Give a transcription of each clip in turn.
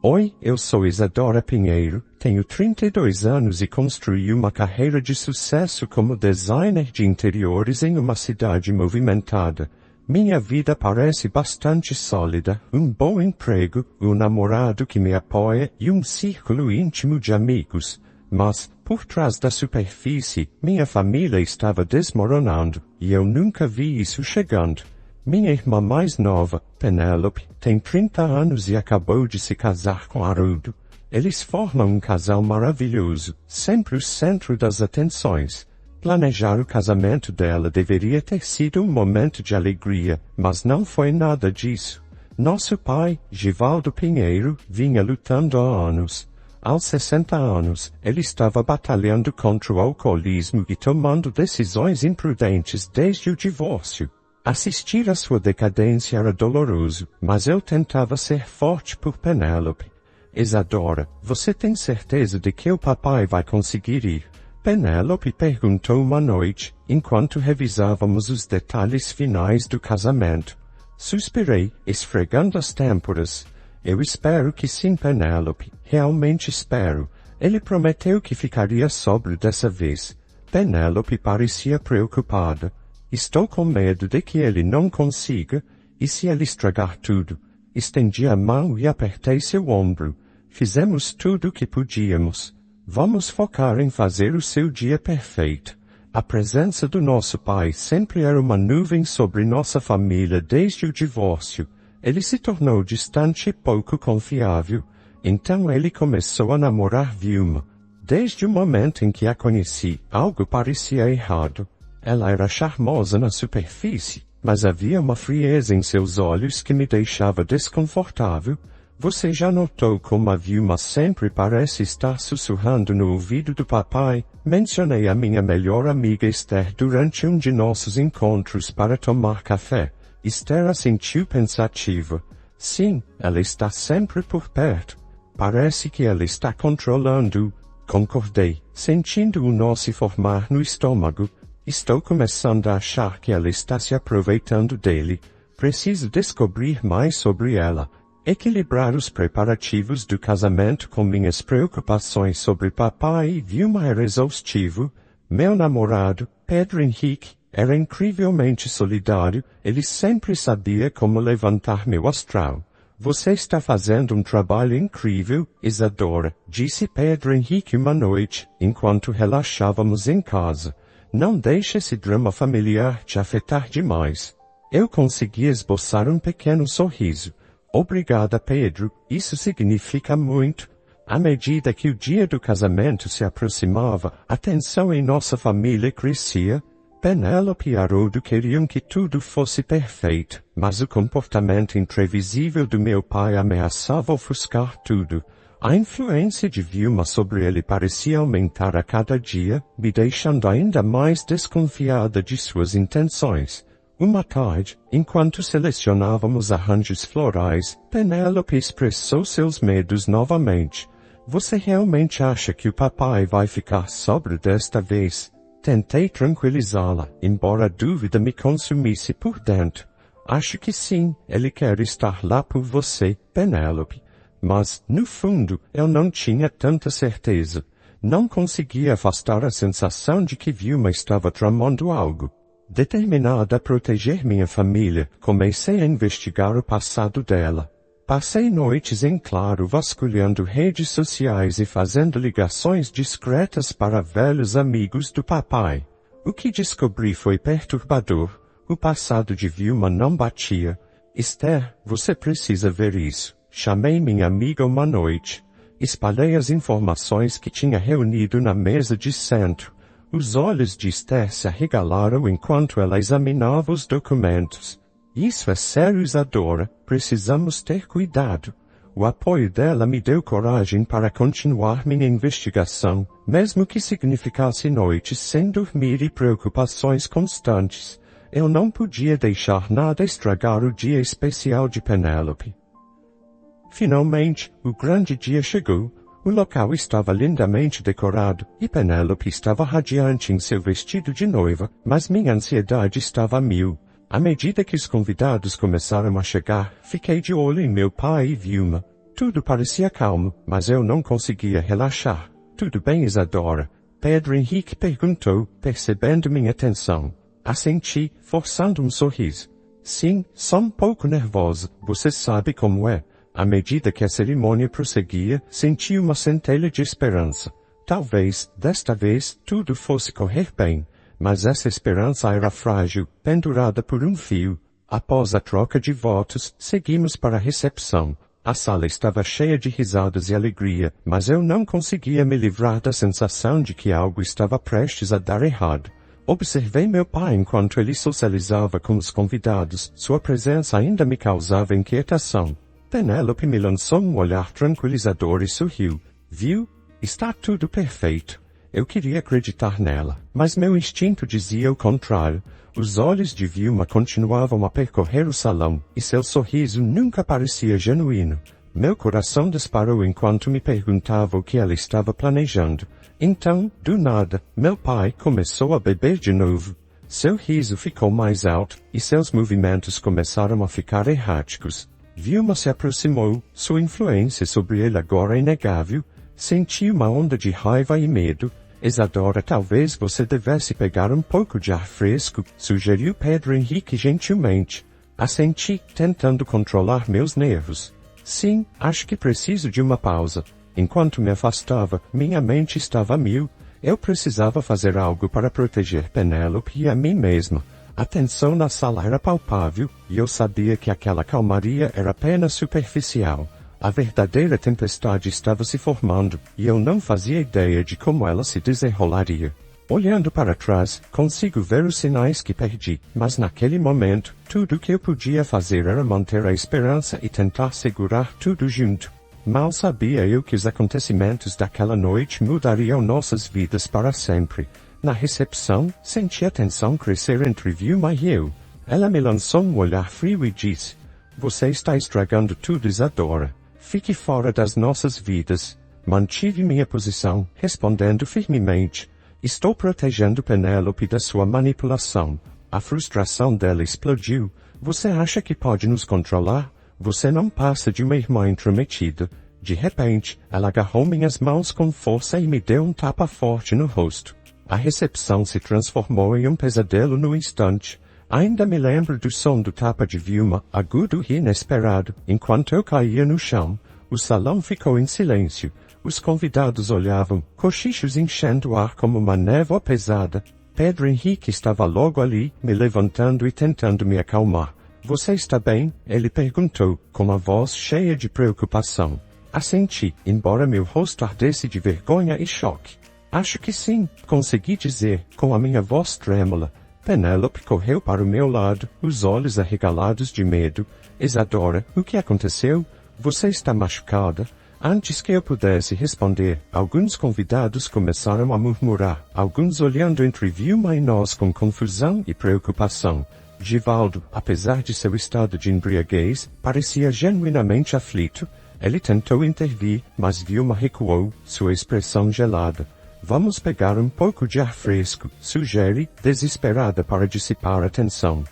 Oi, eu sou Isadora Pinheiro, tenho 32 anos e construí uma carreira de sucesso como designer de interiores em uma cidade movimentada. Minha vida parece bastante sólida, um bom emprego, um namorado que me apoia e um círculo íntimo de amigos. Mas, por trás da superfície, minha família estava desmoronando, e eu nunca vi isso chegando. Minha irmã mais nova, Penélope, tem 30 anos e acabou de se casar com Haroldo. Eles formam um casal maravilhoso, sempre o centro das atenções. Planejar o casamento dela deveria ter sido um momento de alegria, mas não foi nada disso. Nosso pai, Givaldo Pinheiro, vinha lutando há anos. Aos 60 anos, ele estava batalhando contra o alcoolismo e tomando decisões imprudentes desde o divórcio. Assistir à sua decadência era doloroso, mas eu tentava ser forte por Penélope. Isadora, você tem certeza de que o papai vai conseguir ir? Penélope perguntou uma noite, enquanto revisávamos os detalhes finais do casamento. Suspirei, esfregando as têmporas. Eu espero que sim, Penélope. Realmente espero. Ele prometeu que ficaria sóbrio dessa vez. Penélope parecia preocupada. Estou com medo de que ele não consiga, e se ele estragar tudo? Estendi a mão e apertei seu ombro. Fizemos tudo o que podíamos. Vamos focar em fazer o seu dia perfeito. A presença do nosso pai sempre era uma nuvem sobre nossa família desde o divórcio. Ele se tornou distante e pouco confiável. Então ele começou a namorar Vilma. Desde o momento em que a conheci, algo parecia errado. Ela era charmosa na superfície, mas havia uma frieza em seus olhos que me deixava desconfortável. Você já notou como a Vilma sempre parece estar sussurrando no ouvido do papai? Mencionei a minha melhor amiga Esther durante um de nossos encontros para tomar café. Esther assentiu pensativa. Sim, ela está sempre por perto. Parece que ela está controlando. Concordei, sentindo o nó se formar no estômago. Estou começando a achar que ela está se aproveitando dele. Preciso descobrir mais sobre ela. Equilibrar os preparativos do casamento com minhas preocupações sobre papai e Vilma era exaustivo. Meu namorado, Pedro Henrique, era incrivelmente solidário. Ele sempre sabia como levantar meu astral. Você está fazendo um trabalho incrível, Isadora, disse Pedro Henrique uma noite, enquanto relaxávamos em casa. Não deixe esse drama familiar te afetar demais. Eu consegui esboçar um pequeno sorriso. Obrigada, Pedro, isso significa muito. À medida que o dia do casamento se aproximava, a tensão em nossa família crescia. Penélope e Haroldo queriam que tudo fosse perfeito, mas o comportamento imprevisível do meu pai ameaçava ofuscar tudo. A influência de Vilma sobre ele parecia aumentar a cada dia, me deixando ainda mais desconfiada de suas intenções. Uma tarde, enquanto selecionávamos arranjos florais, Penélope expressou seus medos novamente. Você realmente acha que o papai vai ficar sóbrio desta vez? Tentei tranquilizá-la, embora a dúvida me consumisse por dentro. Acho que sim, ele quer estar lá por você, Penélope. Mas, no fundo, eu não tinha tanta certeza. Não conseguia afastar a sensação de que Vilma estava tramando algo. Determinada a proteger minha família, comecei a investigar o passado dela. Passei noites em claro vasculhando redes sociais e fazendo ligações discretas para velhos amigos do papai. O que descobri foi perturbador. O passado de Vilma não batia. Esther, você precisa ver isso. Chamei minha amiga uma noite. Espalhei as informações que tinha reunido na mesa de centro. Os olhos de Esther se arregalaram enquanto ela examinava os documentos. Isso é sério, Isadora. Precisamos ter cuidado. O apoio dela me deu coragem para continuar minha investigação, mesmo que significasse noites sem dormir e preocupações constantes. Eu não podia deixar nada estragar o dia especial de Penélope. Finalmente, o grande dia chegou. O local estava lindamente decorado, e Penélope estava radiante em seu vestido de noiva, mas minha ansiedade estava a mil. À medida que os convidados começaram a chegar, fiquei de olho em meu pai e Vilma. Tudo parecia calmo, mas eu não conseguia relaxar. Tudo bem, Isadora? Pedro Henrique perguntou, percebendo minha tensão. Assenti, forçando um sorriso. Sim, só um pouco nervosa, você sabe como é. À medida que a cerimônia prosseguia, senti uma centelha de esperança. Talvez, desta vez, tudo fosse correr bem, mas essa esperança era frágil, pendurada por um fio. Após a troca de votos, seguimos para a recepção. A sala estava cheia de risadas e alegria, mas eu não conseguia me livrar da sensação de que algo estava prestes a dar errado. Observei meu pai enquanto ele socializava com os convidados. Sua presença ainda me causava inquietação. Penélope me lançou um olhar tranquilizador e sorriu. Viu? Está tudo perfeito. Eu queria acreditar nela, mas meu instinto dizia o contrário. Os olhos de Vilma continuavam a percorrer o salão, e seu sorriso nunca parecia genuíno. Meu coração disparou enquanto me perguntava o que ela estava planejando. Então, do nada, meu pai começou a beber de novo. Seu riso ficou mais alto, e seus movimentos começaram a ficar erráticos. Vilma se aproximou, sua influência sobre ele agora é inegável. Senti uma onda de raiva e medo. Isadora, talvez você devesse pegar um pouco de ar fresco, sugeriu Pedro Henrique gentilmente. Assenti, tentando controlar meus nervos. Sim, acho que preciso de uma pausa. Enquanto me afastava, minha mente estava a mil. Eu precisava fazer algo para proteger Penélope e a mim mesma. A tensão na sala era palpável, e eu sabia que aquela calmaria era apenas superficial. A verdadeira tempestade estava se formando, e eu não fazia ideia de como ela se desenrolaria. Olhando para trás, consigo ver os sinais que perdi, mas naquele momento, tudo o que eu podia fazer era manter a esperança e tentar segurar tudo junto. Mal sabia eu que os acontecimentos daquela noite mudariam nossas vidas para sempre. Na recepção, senti a tensão crescer entre Vilma e eu. Ela me lançou um olhar frio e disse: "Você está estragando tudo, Isadora. Fique fora das nossas vidas." Mantive minha posição, respondendo firmemente: "Estou protegendo Penélope da sua manipulação." A frustração dela explodiu. "Você acha que pode nos controlar? Você não passa de uma irmã intrometida." De repente, ela agarrou minhas mãos com força e me deu um tapa forte no rosto. A recepção se transformou em um pesadelo no instante. Ainda me lembro do som do tapa de Vilma, agudo e inesperado, enquanto eu caía no chão. O salão ficou em silêncio. Os convidados olhavam, cochichos enchendo o ar como uma névoa pesada. Pedro Henrique estava logo ali, me levantando e tentando me acalmar. "Você está bem?" ele perguntou, com a voz cheia de preocupação. Assenti, embora meu rosto ardesse de vergonha e choque. "Acho que sim", consegui dizer, com a minha voz trêmula. Penélope correu para o meu lado, os olhos arregalados de medo. "Isadora, o que aconteceu? Você está machucada?" Antes que eu pudesse responder, alguns convidados começaram a murmurar, alguns olhando entre Vilma e nós com confusão e preocupação. Givaldo, apesar de seu estado de embriaguez, parecia genuinamente aflito. Ele tentou intervir, mas Vilma recuou, sua expressão gelada. "Vamos pegar um pouco de ar fresco", sugere, desesperada para dissipar a tensão.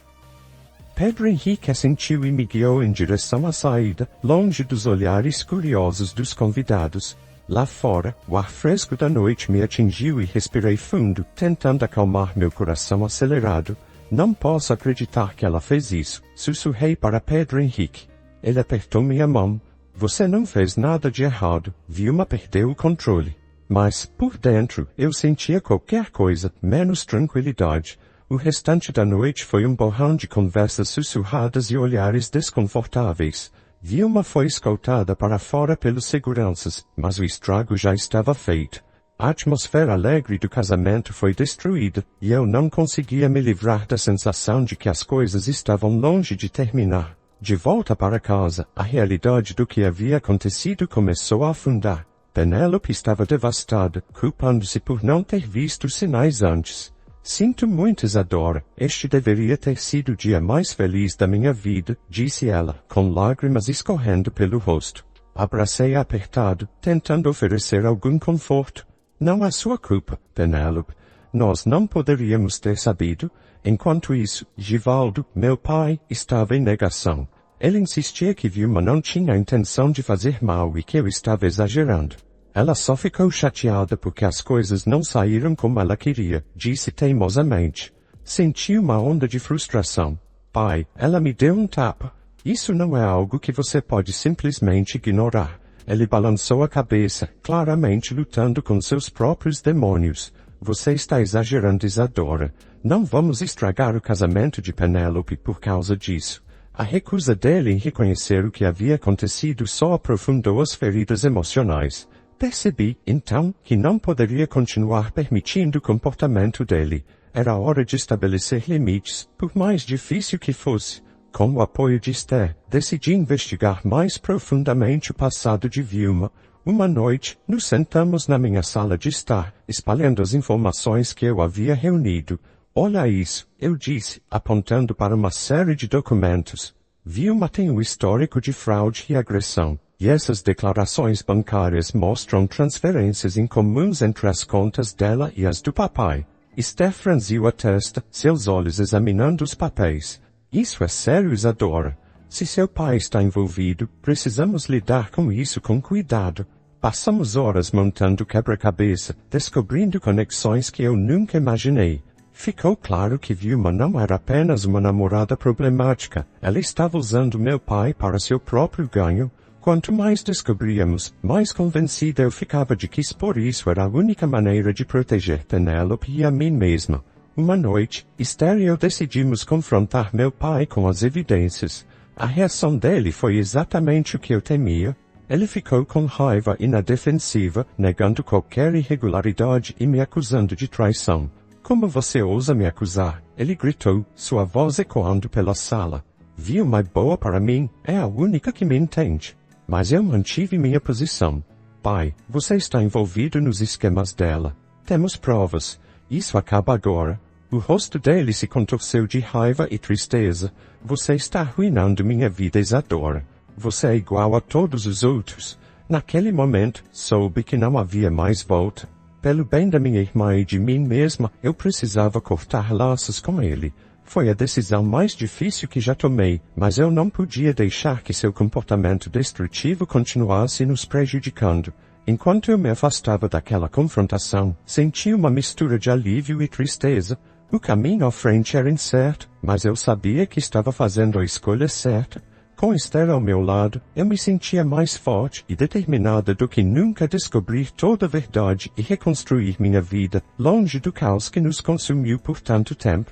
Pedro Henrique assentiu e me guiou em direção à saída, longe dos olhares curiosos dos convidados. Lá fora, o ar fresco da noite me atingiu e respirei fundo, tentando acalmar meu coração acelerado. "Não posso acreditar que ela fez isso", sussurrei para Pedro Henrique. Ele apertou minha mão. "Você não fez nada de errado." Vilma perdeu o controle. Mas, por dentro, eu sentia qualquer coisa, menos tranquilidade. O restante da noite foi um borrão de conversas sussurradas e olhares desconfortáveis. Vilma foi escoltada para fora pelos seguranças, mas o estrago já estava feito. A atmosfera alegre do casamento foi destruída, e eu não conseguia me livrar da sensação de que as coisas estavam longe de terminar. De volta para casa, a realidade do que havia acontecido começou a afundar. Penélope estava devastada, culpando-se por não ter visto os sinais antes. "Sinto muito, Isadora, este deveria ter sido o dia mais feliz da minha vida", disse ela, com lágrimas escorrendo pelo rosto. Abracei-a apertado, tentando oferecer algum conforto. "Não é sua culpa, Penélope. Nós não poderíamos ter sabido." Enquanto isso, Givaldo, meu pai, estava em negação. Ele insistia que Vilma não tinha a intenção de fazer mal e que eu estava exagerando. Ela só ficou chateada porque as coisas não saíram como ela queria, disse teimosamente. Senti uma onda de frustração. Pai, ela me deu um tapa. Isso não é algo que você pode simplesmente ignorar. Ele balançou a cabeça, claramente lutando com seus próprios demônios. Você está exagerando, Isadora. Não vamos estragar o casamento de Penélope por causa disso. A recusa dele em reconhecer o que havia acontecido só aprofundou as feridas emocionais. Percebi, então, que não poderia continuar permitindo o comportamento dele. Era hora de estabelecer limites, por mais difícil que fosse. Com o apoio de Esther, decidi investigar mais profundamente o passado de Vilma. Uma noite, nos sentamos na minha sala de estar, espalhando as informações que eu havia reunido. Olha isso, eu disse, apontando para uma série de documentos. Vilma tem um histórico de fraude e agressão. E essas declarações bancárias mostram transferências incomuns entre as contas dela e as do papai. Esther franziu a testa, seus olhos examinando os papéis. Isso é sério, Isadora. Se seu pai está envolvido, precisamos lidar com isso com cuidado. Passamos horas montando quebra-cabeça, descobrindo conexões que eu nunca imaginei. Ficou claro que Vilma não era apenas uma namorada problemática. Ela estava usando meu pai para seu próprio ganho. Quanto mais descobríamos, mais convencida eu ficava de que expor isso era a única maneira de proteger Penélope e a mim mesma. Uma noite, Esther e eu decidimos confrontar meu pai com as evidências. A reação dele foi exatamente o que eu temia. Ele ficou com raiva e na defensiva, negando qualquer irregularidade e me acusando de traição. Como você ousa me acusar? Ele gritou, sua voz ecoando pela sala. Vilma é boa para mim, é a única que me entende. Mas eu mantive minha posição. Pai, você está envolvido nos esquemas dela. Temos provas. Isso acaba agora. O rosto dele se contorceu de raiva e tristeza. Você está arruinando minha vida, Isadora. Você é igual a todos os outros. Naquele momento, soube que não havia mais volta. Pelo bem da minha irmã e de mim mesma, eu precisava cortar laços com ele. Foi a decisão mais difícil que já tomei, mas eu não podia deixar que seu comportamento destrutivo continuasse nos prejudicando. Enquanto eu me afastava daquela confrontação, senti uma mistura de alívio e tristeza. O caminho à frente era incerto, mas eu sabia que estava fazendo a escolha certa. Com Esther ao meu lado, eu me sentia mais forte e determinada do que nunca a descobrir toda a verdade e reconstruir minha vida, longe do caos que nos consumiu por tanto tempo.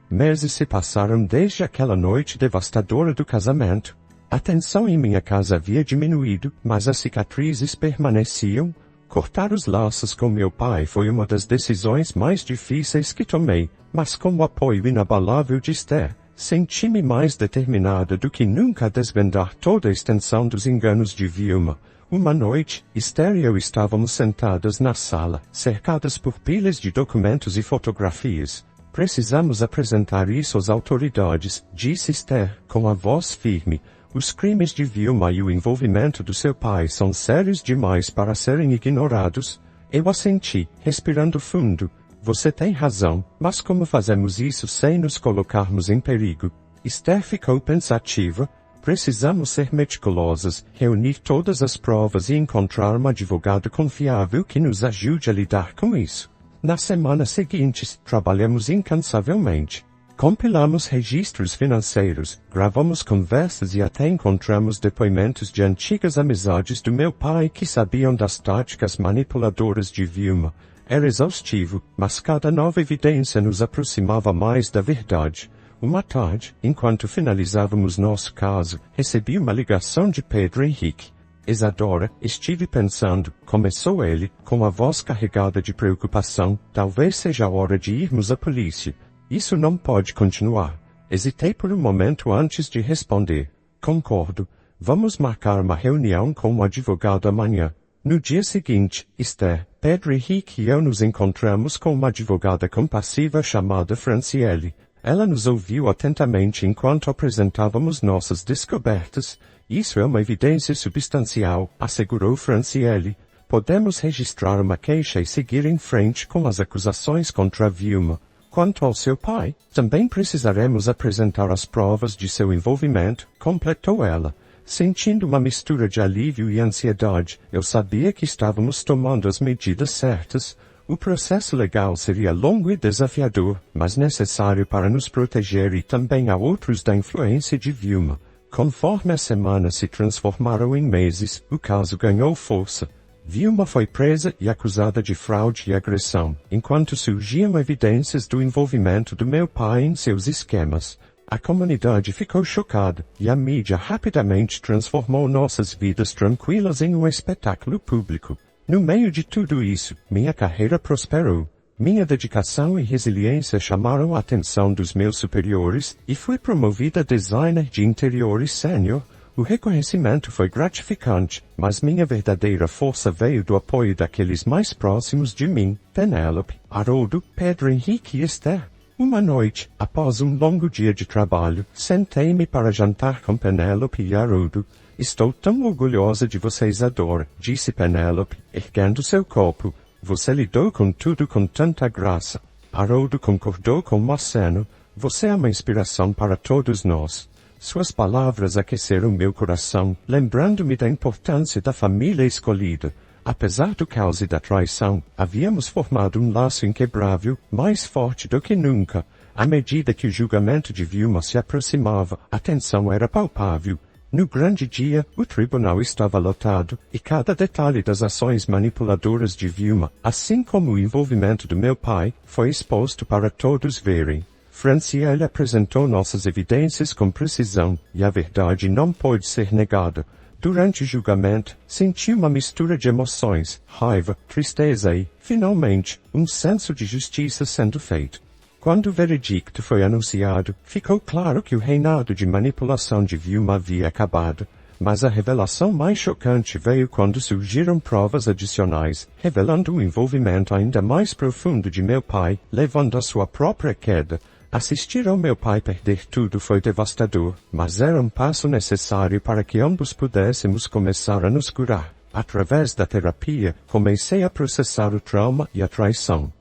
Meses se passaram desde aquela noite devastadora do casamento. A tensão em minha casa havia diminuído, mas as cicatrizes permaneciam. Cortar os laços com meu pai foi uma das decisões mais difíceis que tomei, mas com o apoio inabalável de Esther, senti-me mais determinada do que nunca a desvendar toda a extensão dos enganos de Vilma. Uma noite, Esther e eu estávamos sentadas na sala, cercadas por pilhas de documentos e fotografias. Precisamos apresentar isso às autoridades, disse Esther, com a voz firme. Os crimes de Vilma e o envolvimento do seu pai são sérios demais para serem ignorados. Eu assenti, respirando fundo. Você tem razão, mas como fazemos isso sem nos colocarmos em perigo? Esther ficou pensativa. Precisamos ser meticulosas, reunir todas as provas e encontrar uma advogada confiável que nos ajude a lidar com isso. Nas semanas seguintes, trabalhamos incansavelmente. Compilamos registros financeiros, gravamos conversas e até encontramos depoimentos de antigas amizades do meu pai que sabiam das táticas manipuladoras de Vilma. Era exaustivo, mas cada nova evidência nos aproximava mais da verdade. Uma tarde, enquanto finalizávamos nosso caso, recebi uma ligação de Pedro Henrique. Isadora, estive pensando, começou ele, com a voz carregada de preocupação, talvez seja a hora de irmos à polícia. Isso não pode continuar. Hesitei por um momento antes de responder. Concordo. Vamos marcar uma reunião com o advogado amanhã. No dia seguinte, Esther, Pedro Henrique e eu nos encontramos com uma advogada compassiva chamada Franciele. Ela nos ouviu atentamente enquanto apresentávamos nossas descobertas. Isso é uma evidência substancial, assegurou Franciele. Podemos registrar uma queixa e seguir em frente com as acusações contra Vilma. Quanto ao seu pai, também precisaremos apresentar as provas de seu envolvimento, completou ela. Sentindo uma mistura de alívio e ansiedade, eu sabia que estávamos tomando as medidas certas. O processo legal seria longo e desafiador, mas necessário para nos proteger e também a outros da influência de Vilma. Conforme as semanas se transformaram em meses, o caso ganhou força. Vilma foi presa e acusada de fraude e agressão, enquanto surgiam evidências do envolvimento do meu pai em seus esquemas. A comunidade ficou chocada, e a mídia rapidamente transformou nossas vidas tranquilas em um espetáculo público. No meio de tudo isso, minha carreira prosperou. Minha dedicação e resiliência chamaram a atenção dos meus superiores, e fui promovida a designer de interiores sênior. O reconhecimento foi gratificante, mas minha verdadeira força veio do apoio daqueles mais próximos de mim, Penélope, Haroldo, Pedro Henrique e Esther. Uma noite, após um longo dia de trabalho, sentei-me para jantar com Penélope e Haroldo. Estou tão orgulhosa de você, Isadora, disse Penélope, erguendo seu copo. Você lidou com tudo com tanta graça. Haroldo concordou com um aceno. Você é uma inspiração para todos nós. Suas palavras aqueceram meu coração, lembrando-me da importância da família escolhida. Apesar do caos e da traição, havíamos formado um laço inquebrável, mais forte do que nunca. À medida que o julgamento de Vilma se aproximava, a tensão era palpável. No grande dia, o tribunal estava lotado, e cada detalhe das ações manipuladoras de Vilma, assim como o envolvimento do meu pai, foi exposto para todos verem. Franciele apresentou nossas evidências com precisão, e a verdade não pôde ser negada. Durante o julgamento, senti uma mistura de emoções, raiva, tristeza e, finalmente, um senso de justiça sendo feito. Quando o veredicto foi anunciado, ficou claro que o reinado de manipulação de Vilma havia acabado, mas a revelação mais chocante veio quando surgiram provas adicionais, revelando um envolvimento ainda mais profundo de meu pai, levando à sua própria queda. Assistir ao meu pai perder tudo foi devastador, mas era um passo necessário para que ambos pudéssemos começar a nos curar. Através da terapia, comecei a processar o trauma e a traição.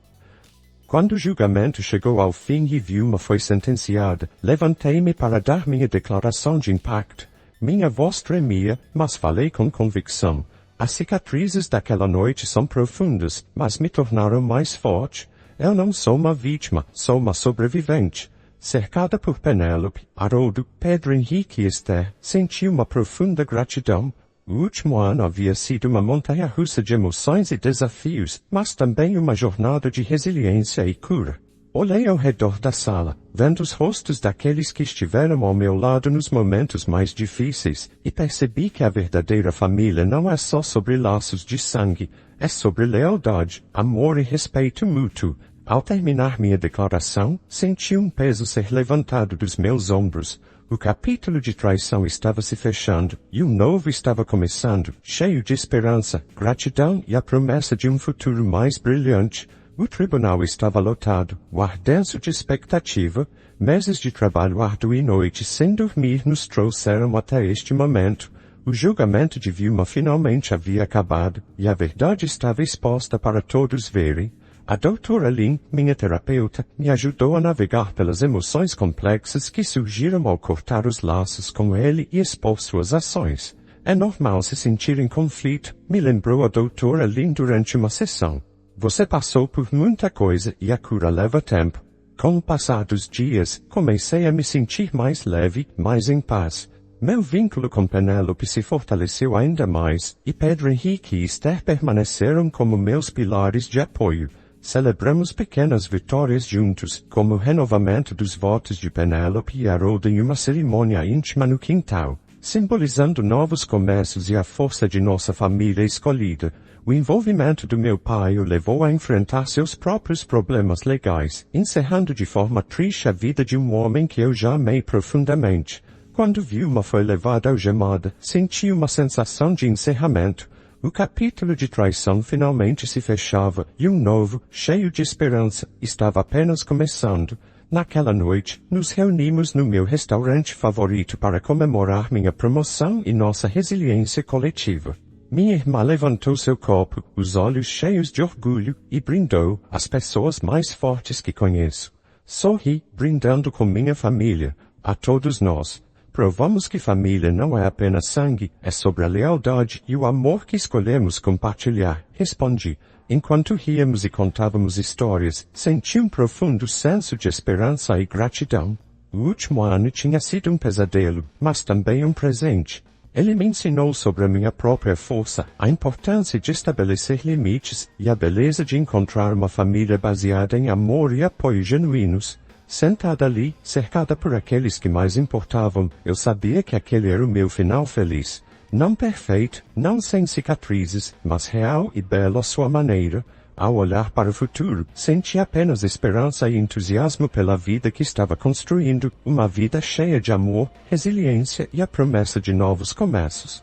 Quando o julgamento chegou ao fim e Vilma foi sentenciada, levantei-me para dar minha declaração de impacto. Minha voz tremia, mas falei com convicção. As cicatrizes daquela noite são profundas, mas me tornaram mais forte. Eu não sou uma vítima, sou uma sobrevivente. Cercada por Penélope, Haroldo, Pedro Henrique e Esther, senti uma profunda gratidão. O último ano havia sido uma montanha-russa de emoções e desafios, mas também uma jornada de resiliência e cura. Olhei ao redor da sala, vendo os rostos daqueles que estiveram ao meu lado nos momentos mais difíceis, e percebi que a verdadeira família não é só sobre laços de sangue, é sobre lealdade, amor e respeito mútuo. Ao terminar minha declaração, senti um peso ser levantado dos meus ombros. O capítulo de traição estava se fechando, e um novo estava começando, cheio de esperança, gratidão e a promessa de um futuro mais brilhante. O tribunal estava lotado, o ar denso de expectativa, meses de trabalho árduo e noites sem dormir nos trouxeram até este momento. O julgamento de Vilma finalmente havia acabado, e a verdade estava exposta para todos verem. A doutora Lin, minha terapeuta, me ajudou a navegar pelas emoções complexas que surgiram ao cortar os laços com ele e expor suas ações. É normal se sentir em conflito, me lembrou a doutora Lin durante uma sessão. Você passou por muita coisa e a cura leva tempo. Com o passar dos dias, comecei a me sentir mais leve, mais em paz. Meu vínculo com Penélope se fortaleceu ainda mais, e Pedro Henrique e Esther permaneceram como meus pilares de apoio. Celebramos pequenas vitórias juntos, como o renovamento dos votos de Penélope e Haroldo em uma cerimônia íntima no quintal, simbolizando novos começos e a força de nossa família escolhida. O envolvimento do meu pai o levou a enfrentar seus próprios problemas legais, encerrando de forma triste a vida de um homem que eu já amei profundamente. Quando Vilma foi levada algemada, senti uma sensação de encerramento. O capítulo de traição finalmente se fechava, e um novo, cheio de esperança, estava apenas começando. Naquela noite, nos reunimos no meu restaurante favorito para comemorar minha promoção e nossa resiliência coletiva. Minha irmã levantou seu copo, os olhos cheios de orgulho, e brindou, as pessoas mais fortes que conheço. Sorri, brindando com minha família, a todos nós. Provamos que família não é apenas sangue, é sobre a lealdade e o amor que escolhemos compartilhar, respondi. Enquanto ríamos e contávamos histórias, senti um profundo senso de esperança e gratidão. O último ano tinha sido um pesadelo, mas também um presente. Ele me ensinou sobre a minha própria força, a importância de estabelecer limites e a beleza de encontrar uma família baseada em amor e apoio genuínos. Sentada ali, cercada por aqueles que mais importavam, eu sabia que aquele era o meu final feliz. Não perfeito, não sem cicatrizes, mas real e belo à sua maneira. Ao olhar para o futuro, senti apenas esperança e entusiasmo pela vida que estava construindo, uma vida cheia de amor, resiliência e a promessa de novos começos.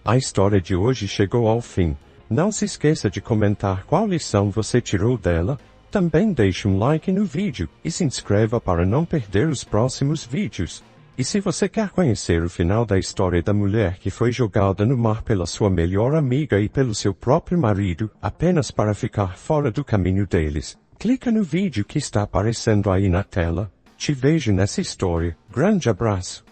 A história de hoje chegou ao fim. Não se esqueça de comentar qual lição você tirou dela. Também deixe um like no vídeo e se inscreva para não perder os próximos vídeos. E se você quer conhecer o final da história da mulher que foi jogada no mar pela sua melhor amiga e pelo seu próprio marido, apenas para ficar fora do caminho deles, clica no vídeo que está aparecendo aí na tela. Te vejo nessa história. Grande abraço.